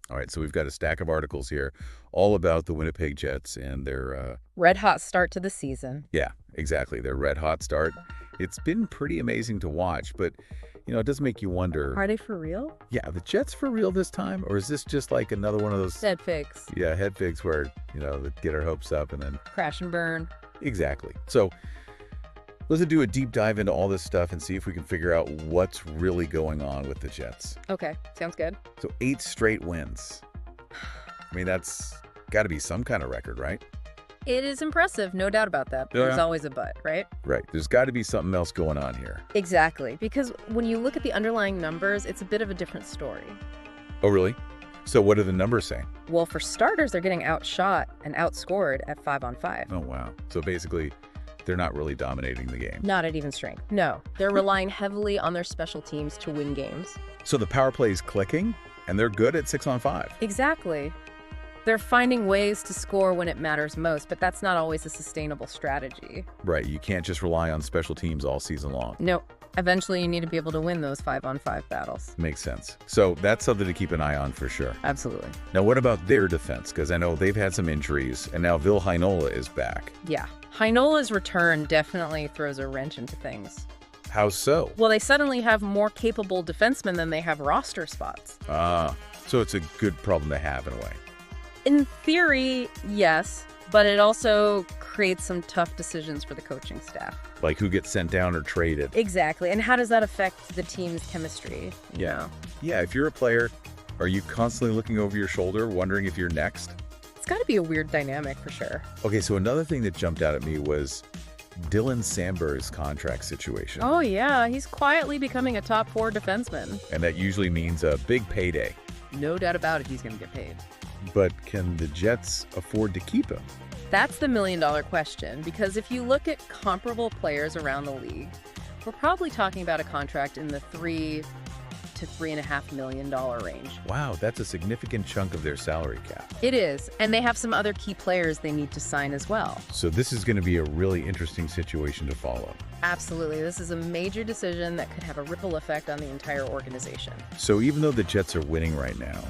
All right, so we've got a stack of articles here all about the Winnipeg Jets and their, Red hot start to the season. yeah, exactly, their red hot start. It's been pretty amazing to watch, but, it does make you wonder, Are they for real? yeah, the Jets for real this time? Or is this just like another one of those, Dead figs. yeah, head fakes where, that get our hopes up and then, Crash and burn. exactly. So let's do a deep dive into all this stuff and see if we can figure out what's really going on with the Jets. Okay, sounds good. So 8 straight wins. I mean, that's got to be some kind of record, right? It is impressive, no doubt about that. But Yeah. There's always a but, right? Right. There's got to be something else going on here. Exactly, because when you look at the underlying numbers, it's a bit of a different story. Oh, really? So what do the numbers say? Well, for starters, they're getting outshot and outscored at 5-on-5. Oh, wow. So basically, they're not really dominating the game. Not at even strength. No, they're relying heavily on their special teams to win games. So the power play is clicking, and they're good at 6-on-5. Exactly. They're finding ways to score when it matters most, but that's not always a sustainable strategy. Right. You can't just rely on special teams all season long. No, eventually you need to be able to win those 5-on-5 battles. Makes sense. So that's something to keep an eye on for sure. Absolutely. Now, what about their defense? Because I know they've had some injuries, and now Vil Heinola is back. Yeah. Heinola's return definitely throws a wrench into things. How so? Well, they suddenly have more capable defensemen than they have roster spots. So it's a good problem to have in a way. In theory, yes, but it also creates some tough decisions for the coaching staff. Like who gets sent down or traded. Exactly. And how does that affect the team's chemistry? you Yeah. know? Yeah, if you're a player, are you constantly looking over your shoulder, wondering if you're next? It's got to be a weird dynamic for sure. Okay, so another thing that jumped out at me was Dylan Samberg's contract situation. Oh, yeah. He's quietly becoming a top 4 defenseman. And that usually means a big payday. No doubt about it, he's going to get paid. But can the Jets afford to keep him? That's the million-dollar question, because if you look at comparable players around the league, we're probably talking about a contract in the $3 to $3.5 million range. Wow, that's a significant chunk of their salary cap. It is, and they have some other key players they need to sign as well. So this is going to be a really interesting situation to follow. Absolutely, this is a major decision that could have a ripple effect on the entire organization. So even though the Jets are winning right now,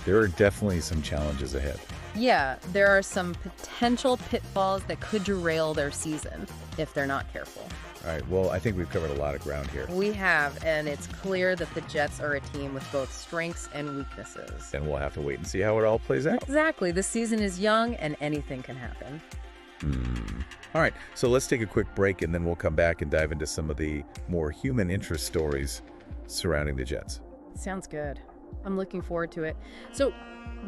there are definitely some challenges ahead. Yeah, there are some potential pitfalls that could derail their season if they're not careful. All right, well, I think we've covered a lot of ground here. We have, and it's clear that the Jets are a team with both strengths and weaknesses. And we'll have to wait and see how it all plays out. Exactly. This season is young, and anything can happen. All right, so let's take a quick break, and then we'll come back and dive into some of the more human interest stories surrounding the Jets. Sounds good. I'm looking forward to it. So,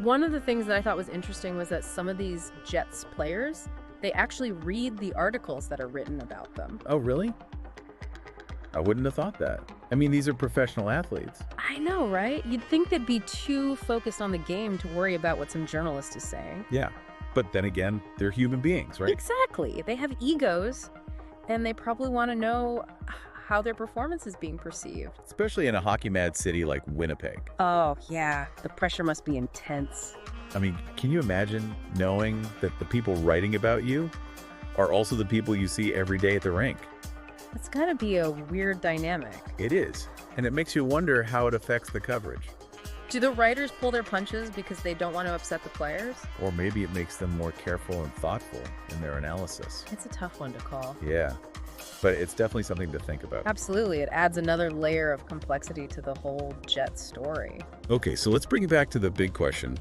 one of the things that I thought was interesting was that some of these Jets players, they actually read the articles that are written about them. Oh, really? I wouldn't have thought that. I mean, these are professional athletes. I know, right? You'd think they'd be too focused on the game to worry about what some journalist is saying. Yeah, but then again, they're human beings, right? Exactly. They have egos, and they probably want to know how their performance is being perceived. Especially in a hockey-mad city like Winnipeg. Oh, yeah. The pressure must be intense. I mean, can you imagine knowing that the people writing about you are also the people you see every day at the rink? It's got to be a weird dynamic. It is, and it makes you wonder how it affects the coverage. Do the writers pull their punches because they don't want to upset the players? Or maybe it makes them more careful and thoughtful in their analysis. It's a tough one to call. Yeah, but it's definitely something to think about. Absolutely. It adds another layer of complexity to the whole Jets story. Okay, so let's bring it back to the big question.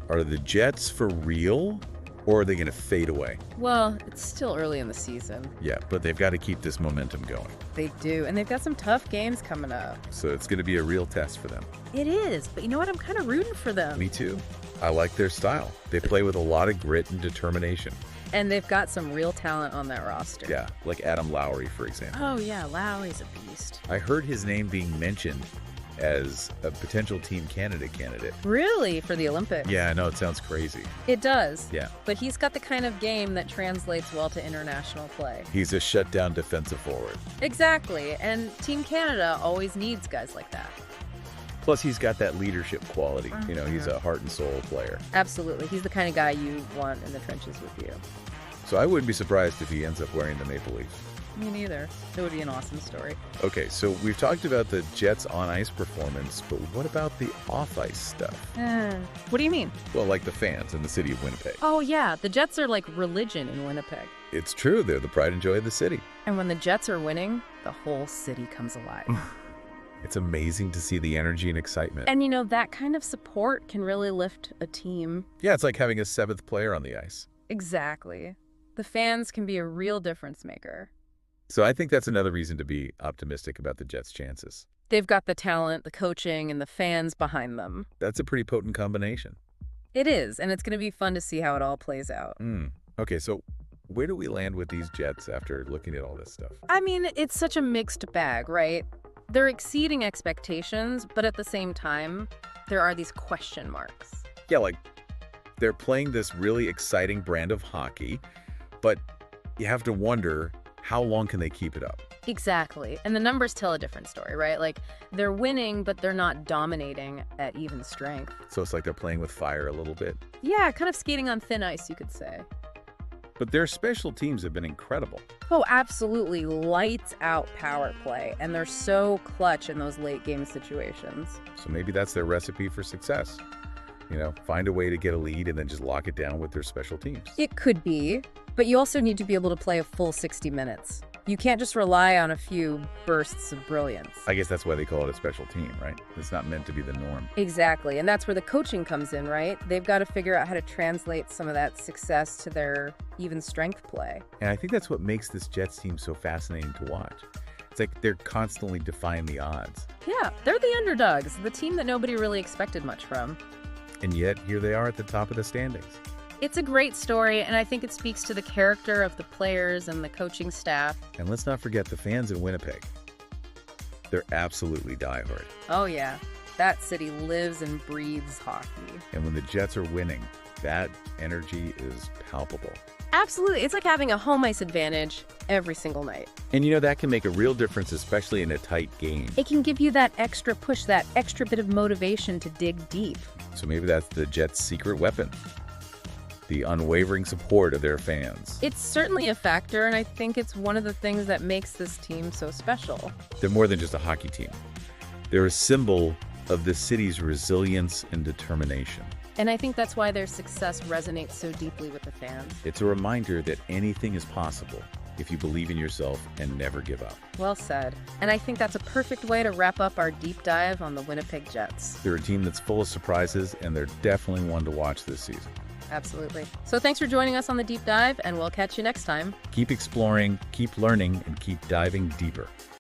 Are the Jets for real, or are they going to fade away? Well, it's still early in the season. Yeah, but they've got to keep this momentum going. They do, and they've got some tough games coming up. So it's going to be a real test for them. It is, but you know what? I'm kind of rooting for them. Me too. I like their style. They play with a lot of grit and determination. And they've got some real talent on that roster. Yeah, like Adam Lowry, for example. Oh, yeah, Lowry's a beast. I heard his name being mentioned as a potential team candidate. Really? For the Olympics? Yeah, I know, it sounds crazy. It does. Yeah. But he's got the kind of game that translates well to international play. He's a shutdown defensive forward. Exactly. And Team Canada always needs guys like that. Plus, he's got that leadership quality. You know, he's a heart and soul player. Absolutely. He's the kind of guy you want in the trenches with you. So I wouldn't be surprised if he ends up wearing the Maple Leafs. Me neither. It would be an awesome story. Okay, so we've talked about the Jets' on-ice performance, but what about the off-ice stuff? What do you mean? Well, like the fans in the city of Winnipeg. Oh, yeah. The Jets are like religion in Winnipeg. It's true, they're the pride and joy of the city. And when the Jets are winning, the whole city comes alive. It's amazing to see the energy and excitement. And, you know, that kind of support can really lift a team. Yeah, it's like having a seventh player on the ice. Exactly. The fans can be a real difference maker. So I think that's another reason to be optimistic about the Jets' chances. They've got the talent, the coaching, and the fans behind them. That's a pretty potent combination. It is, and it's going to be fun to see how it all plays out. Okay, so where do we land with these Jets after looking at all this stuff? I mean, it's such a mixed bag, right? They're exceeding expectations, but at the same time, there are these question marks. Yeah, like they're playing this really exciting brand of hockey, but you have to wonder, how long can they keep it up? Exactly. And the numbers tell a different story, right? Like, they're winning, but they're not dominating at even strength. So it's like they're playing with fire a little bit. Yeah, kind of skating on thin ice, you could say. But their special teams have been incredible. Oh, absolutely. Lights out power play. And they're so clutch in those late game situations. So maybe that's their recipe for success. You know, find a way to get a lead and then just lock it down with their special teams. It could be, but you also need to be able to play a full 60 minutes. You can't just rely on a few bursts of brilliance. I guess that's why they call it a special team, right? It's not meant to be the norm. Exactly, and that's where the coaching comes in, right? They've got to figure out how to translate some of that success to their even strength play. And I think that's what makes this Jets team so fascinating to watch. It's like they're constantly defying the odds. Yeah, they're the underdogs, the team that nobody really expected much from. And yet, here they are at the top of the standings. It's a great story, and I think it speaks to the character of the players and the coaching staff. And let's not forget the fans in Winnipeg. They're absolutely diehard. Oh yeah, that city lives and breathes hockey. And when the Jets are winning, that energy is palpable. Absolutely, it's like having a home ice advantage every single night. And you know, that can make a real difference, especially in a tight game. It can give you that extra push, that extra bit of motivation to dig deep. So maybe that's the Jets' secret weapon. The unwavering support of their fans. It's certainly a factor, and I think it's one of the things that makes this team so special. They're more than just a hockey team. They're a symbol of the city's resilience and determination. And I think that's why their success resonates so deeply with the fans. It's a reminder that anything is possible if you believe in yourself and never give up. Well said. And I think that's a perfect way to wrap up our deep dive on the Winnipeg Jets. They're a team that's full of surprises, and they're definitely one to watch this season. Absolutely. So thanks for joining us on the deep dive, and we'll catch you next time. Keep exploring, keep learning, and keep diving deeper.